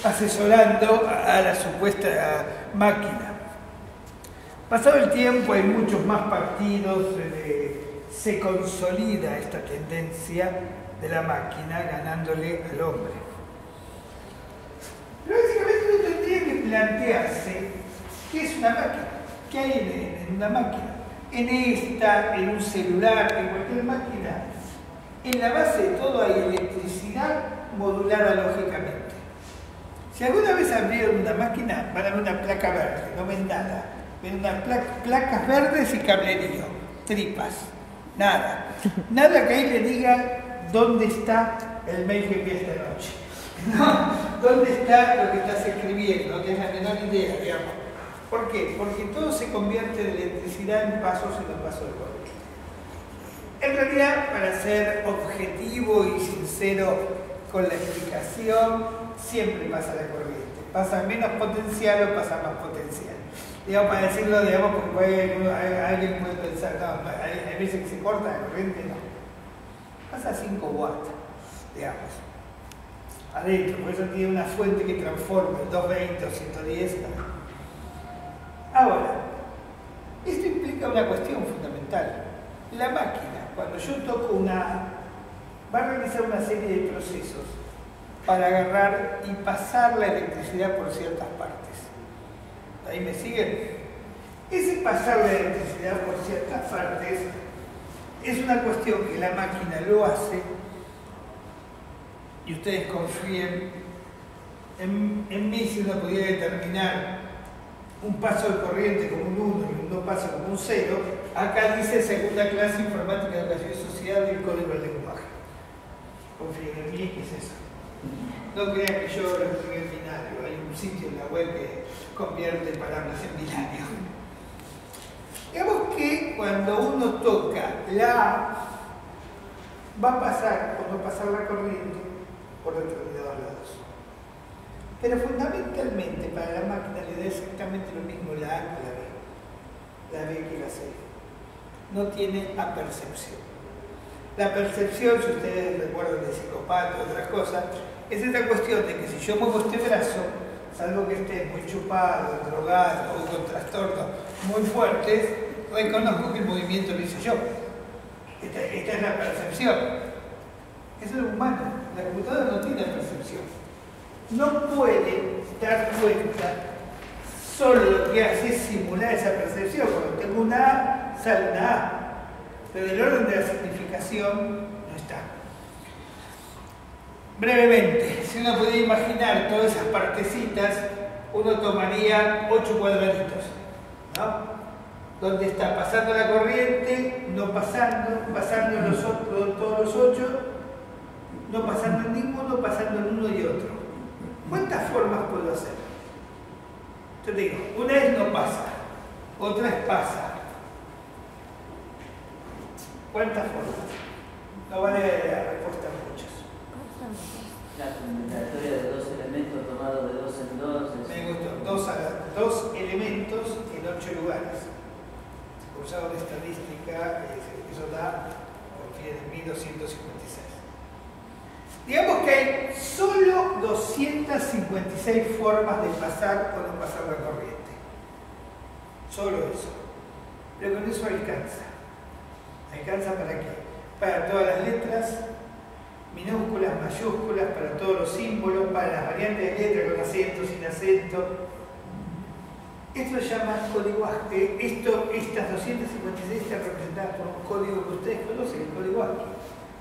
asesorando a la supuesta máquina. Pasado el tiempo hay muchos más partidos, se consolida esta tendencia de la máquina ganándole al hombre. Pero básicamente uno tendría que plantearse qué es una máquina, qué hay en una máquina. En esta, en un celular, en cualquier máquina, en la base de todo hay electricidad modulada lógicamente. Si alguna vez abrieron una máquina, van a ver una placa verde, no ven nada. Ven unas placas verdes y cablerío, tripas, nada. Nada que ahí le diga dónde está el mail que envié esta noche. No, dónde está lo que estás escribiendo, no tienes la menor idea, digamos. ¿Por qué? Porque todo se convierte de electricidad en pasos y no pasos de corriente. En realidad, para ser objetivo y sincero con la explicación, siempre pasa la corriente. Pasa menos potencial o pasa más potencial. Digamos, para decirlo, digamos, porque alguien puede pensar, no, hay veces que se corta la corriente, no. Pasa 5 watts, digamos. Adentro, por eso tiene una fuente que transforma el 220 o 110. Ahora, esto implica una cuestión fundamental. La máquina, cuando yo toco va a realizar una serie de procesos para agarrar y pasar la electricidad por ciertas partes. ¿Ahí me siguen? Ese pasar la electricidad por ciertas partes es una cuestión que la máquina lo hace y ustedes confíen en mí si uno pudiera determinar un paso de corriente como un 1 y un 2 pasos como un 0. Acá dice segunda clase informática, educación y sociedad del código del lenguaje. Confíen en mí, ¿qué es eso? No crean que yo lo escribí en binario, hay un sitio en la web que convierte palabras en binario. Digamos que cuando uno toca la A, va a pasar, cuando pasar la corriente, por determinados lados. Pero fundamentalmente para la máquina le da exactamente lo mismo la A que la B que la C. No tiene apercepción. La percepción, si ustedes recuerdan de psicopata o otras cosas, es esta cuestión de que si yo muevo este brazo, salvo que esté muy chupado, drogado o con trastornos muy fuertes, reconozco que el movimiento lo hice yo. Esta es la percepción. Eso es humano. La computadora no tiene percepción. No puede dar cuenta, solo lo que hace es simular esa percepción. Cuando tengo una A, sale una A. Pero el orden de la significación no está. Brevemente, si uno pudiera imaginar todas esas partecitas, uno tomaría 8 cuadraditos, ¿no? Donde está pasando la corriente, no pasando, pasando en todos los 8, no pasando en ninguno, pasando en uno y otro. ¿Cuántas formas puedo hacer? Yo te digo, una es no pasa, otra es pasa. ¿Cuántas formas? No vale la respuesta muchas. La combinatoria de 2 elementos tomados de 2 en 2. Me gustó, 2 elementos en 8 lugares. Usado en estadística, eso da, confíen en mí, 256. Digamos que hay solo 256 formas de pasar o no pasar la corriente. Solo eso. Pero con eso alcanza. ¿Alcanza para qué? Para todas las letras, minúsculas, mayúsculas, para todos los símbolos, para las variantes de letra con acento, sin acento. Esto se llama código ASCII. Estas 256 están representadas por un código que ustedes conocen, el código ASCII.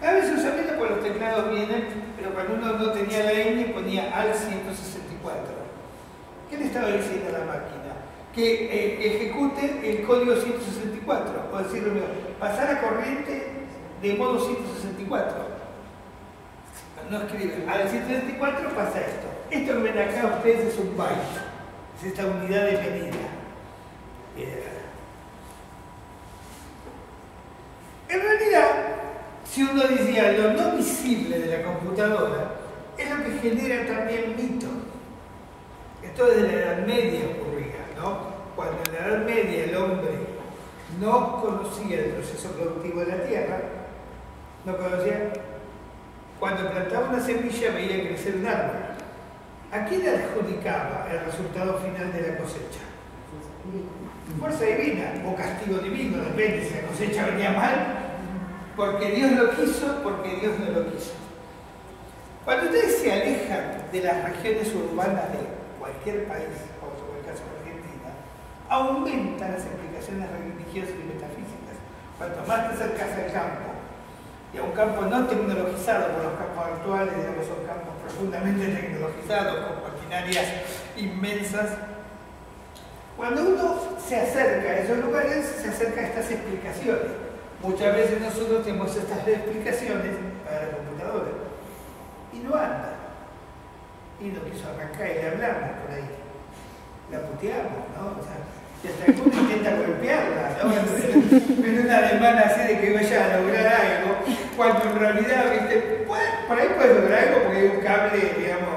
Cada vez se usa menos porque los teclados vienen, pero cuando uno no tenía la N ponía AL 164. ¿Qué le estaba diciendo a la máquina? Que ejecute el código 164, o decirlo mejor, pasar a corriente de modo 164. No escriben, al 164 pasa esto. Esto que ven acá ustedes es un byte, es esta unidad de medida. En realidad, si uno decía lo no visible de la computadora, es lo que genera también mito. Esto desde la Edad Media ocurría, ¿no? Cuando en la Edad Media el hombre no conocía el proceso productivo de la tierra, no conocía, cuando plantaba una semilla veía crecer un árbol. ¿A quién adjudicaba el resultado final de la cosecha? Fuerza divina o castigo divino, depende si la cosecha venía mal, porque Dios lo quiso, porque Dios no lo quiso. Cuando ustedes se alejan de las regiones urbanas de cualquier país, como el caso de Argentina, aumentan las explicaciones religiosas y metafísicas. Cuanto más te acercas al campo, y a un campo no tecnologizado por los campos actuales, digamos, son campos profundamente tecnologizados, con maquinarias inmensas. Cuando uno se acerca a esos lugares, se acerca a estas explicaciones. Muchas veces nosotros tenemos estas explicaciones para la computadora y no anda. Y no quiso arrancar y le hablamos por ahí. La puteamos, ¿no? O sea, y hasta el punto intenta golpearla, ¿no? En una demanda así de que vaya a lograr algo, cuando en realidad, ¿viste? Por ahí puede lograr algo porque hay un cable, digamos,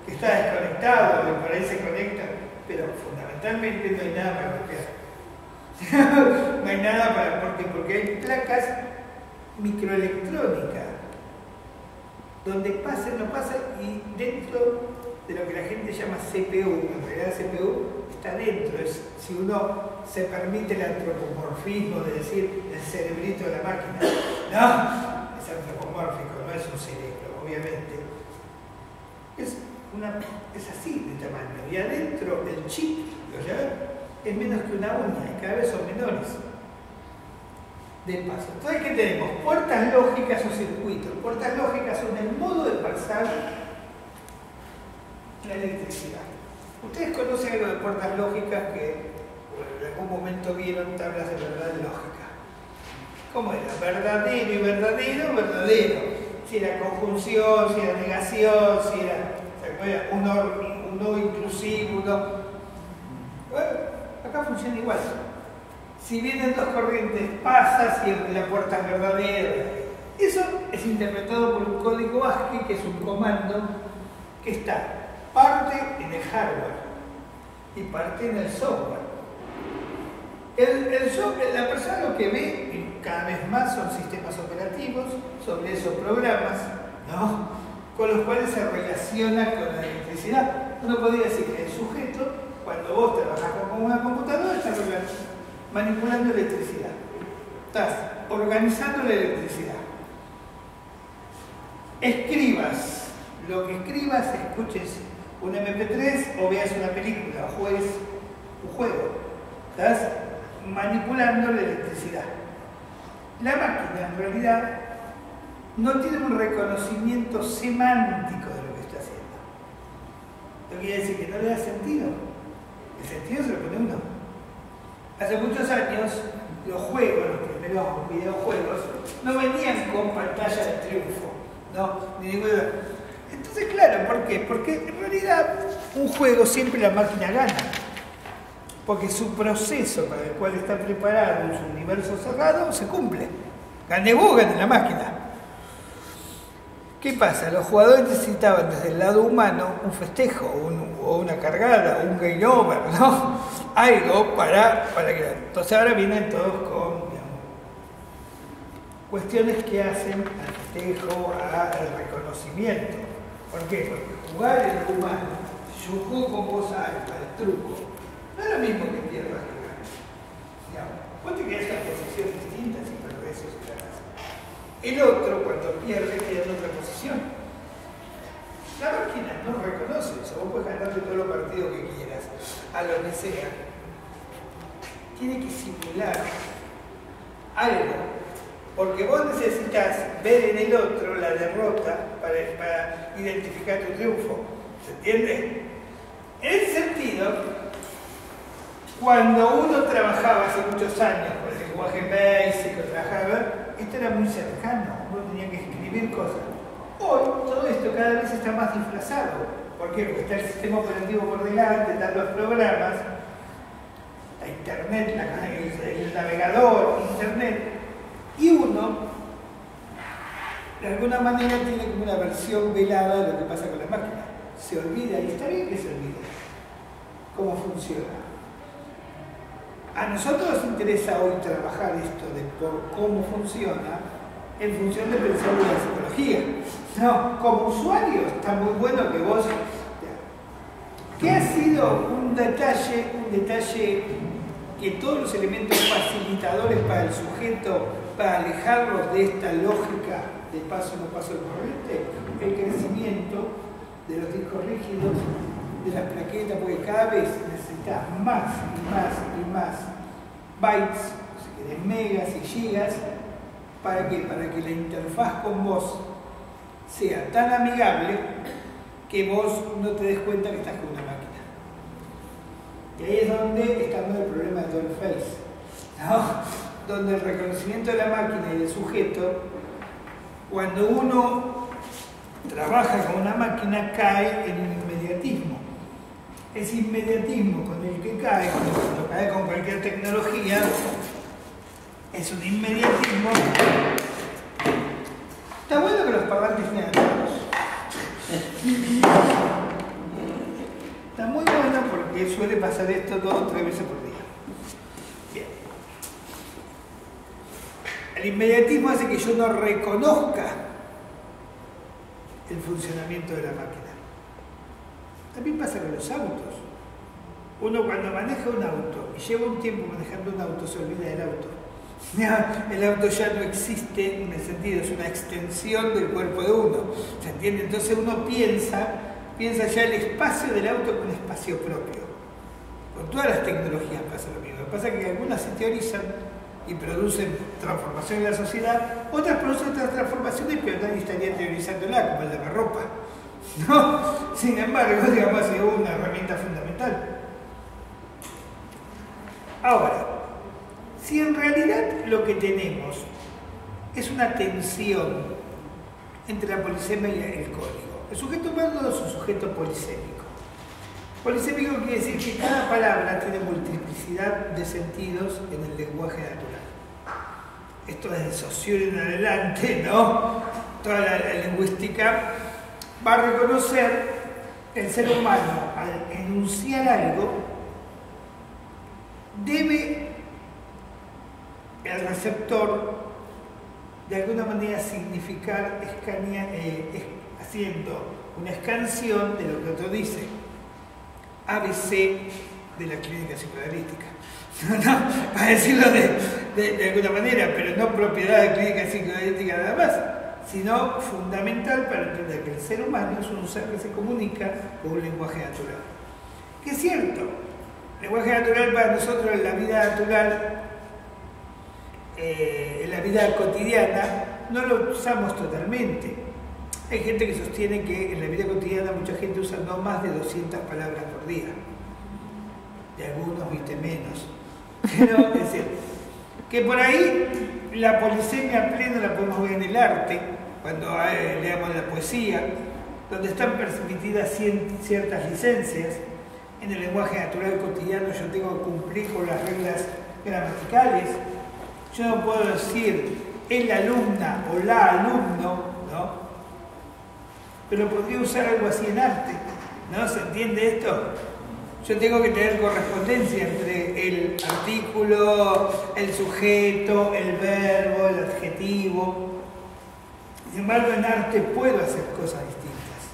que está desconectado, que por ahí se conecta, pero fundamentalmente no hay nada para golpear. No hay nada para, porque hay placas microelectrónicas donde pasa, no pasa, y dentro de lo que la gente llama CPU, en realidad CPU está dentro, es si uno se permite el antropomorfismo de decir el cerebrito de la máquina, no, es antropomórfico, no es un cerebro, obviamente. Es así de tamaño, y adentro el chip, ¿lo llaman? Es menos que una uña, y cada vez son menores. De paso. Entonces, ¿qué tenemos? Puertas lógicas o circuitos. Puertas lógicas son el modo de pasar la electricidad. Ustedes conocen algo de puertas lógicas que en algún momento vieron tablas de verdad lógica. ¿Cómo era? Verdadero y verdadero, verdadero. Si era conjunción, si era negación, si era, ¿se acuerdan? Uno inclusivo, uno... Bueno, acá funciona igual. Si vienen dos corrientes, pasa si la puerta es verdadera. Eso es interpretado por un código ASCII, que es un comando que está parte en el hardware y parte en el software. La persona lo que ve, y cada vez más son sistemas operativos, sobre esos programas, ¿no? Con los cuales se relaciona con la electricidad. Uno podría decir que el sujeto, cuando vos trabajás con una computadora, estás manipulando electricidad. Estás organizando la electricidad. Escribas. Lo que escribas, escuches un MP3 o veas una película o juegues un juego. Estás manipulando la electricidad. La máquina, en realidad, no tiene un reconocimiento semántico de lo que está haciendo. Esto quiere decir que no le da sentido. El sentido se lo pone uno. Hace muchos años, los juegos, los primeros videojuegos, no venían con pantalla de triunfo, ¿no? Ni ninguna. Entonces, claro, ¿por qué? Porque en realidad un juego siempre la máquina gana. Porque su proceso para el cual está preparado en su universo cerrado se cumple. Gane vos, gane la máquina. ¿Qué pasa? Los jugadores necesitaban desde el lado humano un festejo, o una cargada, un game over, ¿no? Algo para que... Entonces ahora vienen todos con, digamos, cuestiones que hacen al festejo, al reconocimiento. ¿Por qué? Porque jugar en lo humano, si yo juego con vos al truco, no es lo mismo que pierdas que ganes. Vos te quedás en posiciones distintas y perdés eso y ganás. El otro, cuando pierde, queda en otra posición. La máquina no reconoce eso. Vos puedes ganarte todos los partidos que quieras, a lo que sea. Tiene que simular algo. Porque vos necesitas ver en el otro la derrota para identificar tu triunfo. ¿Se entiende? En ese sentido, cuando uno trabajaba hace muchos años con el lenguaje básico, esto era muy cercano, uno tenía que escribir cosas. Hoy todo esto cada vez está más disfrazado. ¿Por qué? Porque está el sistema operativo por delante, están los programas, la internet, el navegador, internet, y uno, de alguna manera, tiene como una versión velada de lo que pasa con la máquina. Se olvida, y está bien que se olvide, cómo funciona. A nosotros nos interesa hoy trabajar esto de por cómo funciona en función de pensar en la psicología. No, como usuario está muy bueno que vos que ha sido un detalle que todos los elementos facilitadores para el sujeto, para alejarlos de esta lógica de paso no paso de corriente, el crecimiento de los discos rígidos, de las plaquetas, porque cada vez necesitas más y más bytes, si querés megas y gigas, ¿para qué? Para que la interfaz con vos sea tan amigable que vos no te des cuenta que estás con una máquina. Y ahí es donde está el problema de Dollface, ¿no? Donde el reconocimiento de la máquina y del sujeto, cuando uno trabaja con una máquina, cae en el inmediatismo. Ese inmediatismo con el que cae, cuando cae con cualquier tecnología, es un inmediatismo. Está bueno que los parlantes sean todos. Está muy bueno porque suele pasar esto 2 o 3 veces por día. Bien. El inmediatismo hace que yo no reconozca el funcionamiento de la máquina. También pasa con los autos. Uno cuando maneja un auto y lleva un tiempo manejando un auto se olvida del auto. El auto ya no existe en el sentido, es una extensión del cuerpo de uno. ¿Se entiende? Entonces uno piensa ya el espacio del auto como un espacio propio. Con todas las tecnologías pasa lo mismo. Lo que pasa es que algunas se teorizan y producen transformación en la sociedad, otras producen otras transformaciones, pero nadie estaría teorizándola, como el lavarropa, ¿no? Sin embargo, digamos, es una herramienta fundamental. Ahora, si en realidad lo que tenemos es una tensión entre la polisemia y el código, el sujeto humano es un sujeto polisémico. Polisémico quiere decir que cada palabra tiene multiplicidad de sentidos en el lenguaje natural. Esto desde Saussure en adelante, ¿no? Toda la lingüística va a reconocer el ser humano al enunciar algo, debe el receptor de alguna manera significar haciendo una escansión de lo que otro dice. ABC de la clínica psicoanalítica. No, para decirlo de alguna manera, pero no propiedad de clínica psicoanalítica nada más, sino fundamental para entender que el ser humano es un ser que se comunica con un lenguaje natural. Que es cierto, el lenguaje natural para nosotros en la vida natural, en la vida cotidiana, no lo usamos totalmente. Hay gente que sostiene que en la vida cotidiana mucha gente usa no más de 200 palabras por día. Y algunos, viste, menos. Pero, es decir, que por ahí la polisemia plena la podemos ver en el arte, cuando leamos la poesía, donde están permitidas ciertas licencias. En el lenguaje natural cotidiano yo tengo que cumplir con las reglas gramaticales. Yo no puedo decir el alumna o la alumno, ¿no? Pero podría usar algo así en arte, ¿no? ¿Se entiende esto? Yo tengo que tener correspondencia entre el artículo, el sujeto, el verbo, el adjetivo. Sin embargo, en arte puedo hacer cosas distintas.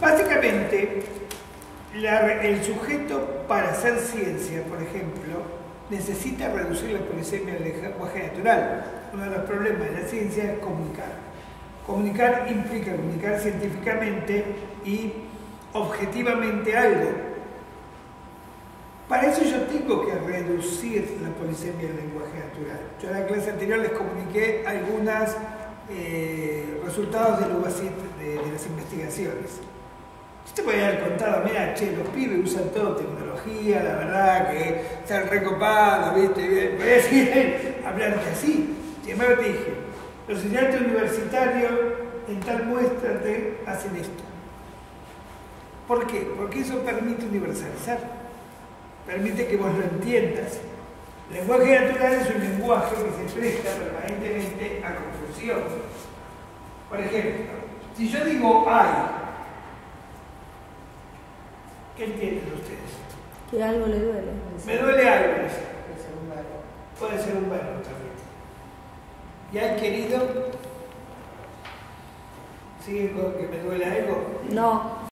Básicamente, el sujeto para hacer ciencia, por ejemplo, necesita reducir la polisemia del lenguaje natural. Uno de los problemas de la ciencia es comunicar. Comunicar implica comunicar científicamente y objetivamente algo. Para eso yo tengo que reducir la polisemia del lenguaje natural. Yo en la clase anterior les comuniqué algunos resultados de las investigaciones. Yo te podría haber contado, mira, che, los pibes usan todo tecnología, la verdad que están recopados, ¿viste? Podría seguir hablarte así. Sin embargo te dije, los estudiantes universitarios en tal muestra hacen esto. ¿Por qué? Porque eso permite universalizar, permite que vos lo entiendas. El lenguaje natural es un lenguaje que se presta permanentemente a confusión. Por ejemplo, si yo digo hay, ¿qué entienden ustedes? Que algo le duele. Me duele algo. Puede ser un verbo también. ¿Y hay querido? ¿Siguen con que me duele algo? No.